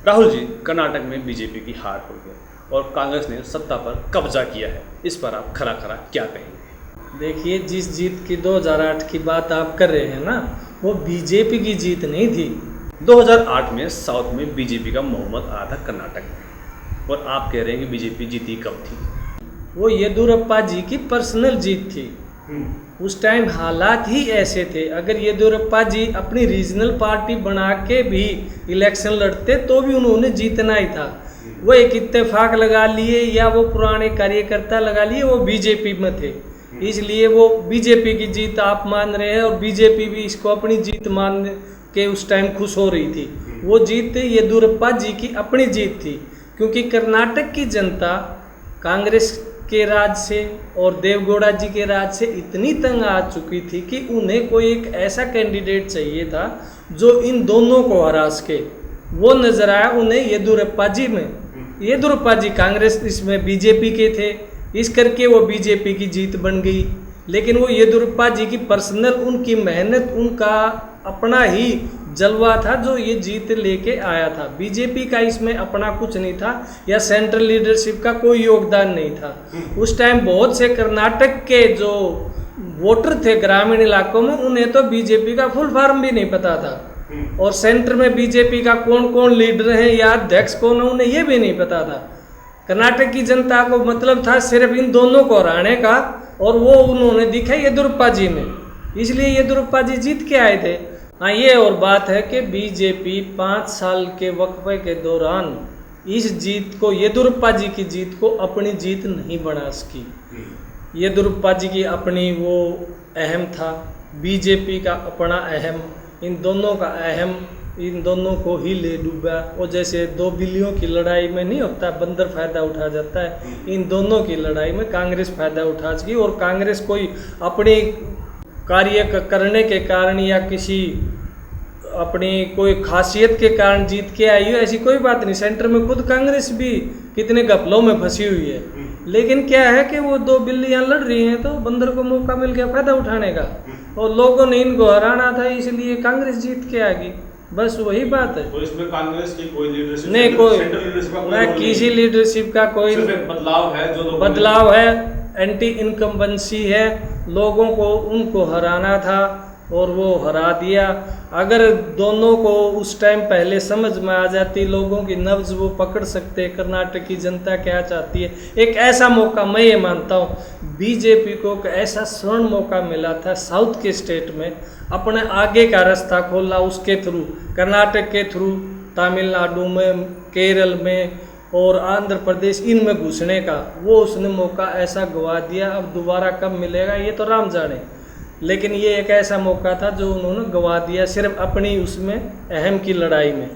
राहुल जी, कर्नाटक में बीजेपी की हार हो गई और कांग्रेस ने सत्ता पर कब्जा किया है। इस पर आप खरा खरा क्या कहेंगे? देखिए, जिस जीत की 2008 की बात आप कर रहे हैं ना, वो बीजेपी की जीत नहीं थी। 2008 में साउथ में बीजेपी का बहुमत आया था कर्नाटक में, और आप कह रहे हैं कि बीजेपी जीती कब थी? वो येदियुरप्पा जी की पर्सनल जीत थी। उस टाइम हालात ही ऐसे थे। अगर येदियुरप्पा जी अपनी रीजनल पार्टी बना के भी इलेक्शन लड़ते तो भी उन्होंने जीतना ही था। वो एक इत्तेफाक लगा लिए या वो पुराने कार्यकर्ता लगा लिए, वो बीजेपी में थे, इसलिए वो बीजेपी की जीत आप मान रहे हैं और बीजेपी भी इसको अपनी जीत मान के उस टाइम खुश हो रही थी। वो जीत येदियुरप्पा जी की अपनी जीत थी, क्योंकि कर्नाटक की जनता कांग्रेस के राज से और देवगौड़ा जी के राज से इतनी तंग आ चुकी थी कि उन्हें कोई एक ऐसा कैंडिडेट चाहिए था जो इन दोनों को हरा सके। वो नजर आया उन्हें येदियुरप्पा जी में। येदियुरप्पा जी कांग्रेस इसमें बीजेपी के थे, इस करके वो बीजेपी की जीत बन गई। लेकिन वो येदियुरप्पा जी की पर्सनल उनकी मेहनत, उनका अपना ही जलवा था जो ये जीत लेके आया था। बीजेपी का इसमें अपना कुछ नहीं था या सेंट्रल लीडरशिप का कोई योगदान नहीं था। उस टाइम बहुत से कर्नाटक के जो वोटर थे ग्रामीण इलाकों में, उन्हें तो बीजेपी का फुल फॉर्म भी नहीं पता था, और सेंटर में बीजेपी का कौन कौन लीडर है या अध्यक्ष कौन है उन्हें ये भी नहीं पता था। कर्नाटक की जनता को मतलब था सिर्फ इन दोनों को हराने का, और वो उन्होंने दिखा येदियुरप्पा जी में, इसलिए येदियुरप्पा जी जीत के आए थे। हाँ, ये और बात है कि बीजेपी 5 साल के वक्फे के दौरान इस जीत को, येदियुरप्पा जी की जीत को अपनी जीत नहीं बना सकी। येदियुरप्पा जी की अपनी वो अहम था, बीजेपी का अपना अहम, इन दोनों का अहम इन दोनों को ही ले डूबा। और जैसे दो बिल्लियों की लड़ाई में नहीं होता बंदर फायदा उठा जाता है, इन दोनों की लड़ाई में कांग्रेस फायदा उठा सकी। और कांग्रेस कोई अपने कार्य करने के कारण या किसी अपनी कोई खासियत के कारण जीत के आई हो, ऐसी कोई बात नहीं। सेंटर में खुद कांग्रेस भी कितने घपलों में फंसी हुई है, लेकिन क्या है कि वो दो बिल्लियां लड़ रही हैं तो बंदर को मौका मिल गया फायदा उठाने का, और लोगों ने इनको हराना था, इसलिए कांग्रेस जीत के आ गई। बस वही बात है। तो इसमें कांग्रेस की कोई लीडरशिप नहीं, कोई नहीं, किसी लीडरशिप का कोई बदलाव है, जो बदलाव है, एंटी इनकम्बेंसी है, लोगों को उनको हराना था और वो हरा दिया। अगर दोनों को उस टाइम पहले समझ में आ जाती, लोगों की नब्ज वो पकड़ सकते, कर्नाटक की जनता क्या चाहती है। एक ऐसा मौका मैं ये मानता हूँ बीजेपी को एक ऐसा स्वर्ण मौका मिला था साउथ के स्टेट में, अपने आगे का रास्ता खोला उसके थ्रू, कर्नाटक के थ्रू, तमिलनाडु में, केरल में और आंध्र प्रदेश, इनमें घुसने का। वो उसने मौका ऐसा गवा दिया, अब दोबारा कब मिलेगा ये तो राम जाने, लेकिन ये एक ऐसा मौका था जो उन्होंने गवा दिया सिर्फ अपनी उसमें अहम की लड़ाई में।